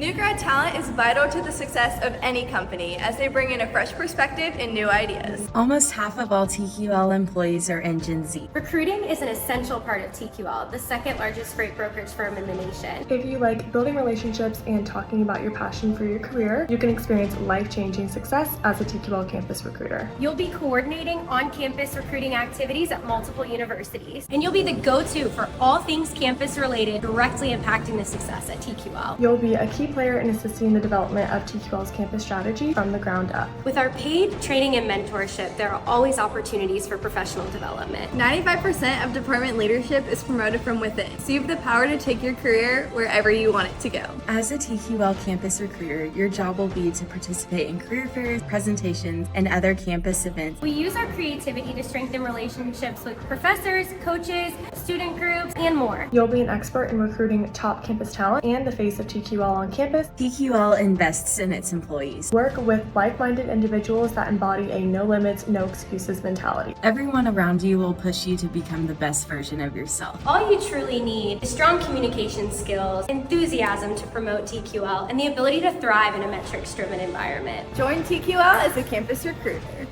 New grad talent is vital to the success of any company as they bring in a fresh perspective and new ideas. Almost half of all TQL employees are in Gen Z. Recruiting is an essential part of TQL, the second largest freight brokerage firm in the nation. If you like building relationships and talking about your passion for your career, you can experience life-changing success as a TQL campus recruiter. You'll be coordinating on-campus recruiting activities at multiple universities, and you'll be the go-to for all things campus related, directly impacting the success at TQL. You'll be a key player in assisting the development of TQL's campus strategy from the ground up. With our paid training and mentorship, there are always opportunities for professional development. 95% of department leadership is promoted from within, so you have the power to take your career wherever you want it to go. As a TQL campus recruiter, your job will be to participate in career fairs, presentations, and other campus events. We use our creativity to strengthen relationships with professors, coaches, student groups, and more. You'll be an expert in recruiting top campus talent and the face of TQL on campus. TQL invests in its employees. Work with like-minded individuals that embody a no limits, no excuses mentality. Everyone around you will push you to become the best version of yourself. All you truly need is strong communication skills, enthusiasm to promote TQL, and the ability to thrive in a metrics-driven environment. Join TQL as a campus recruiter.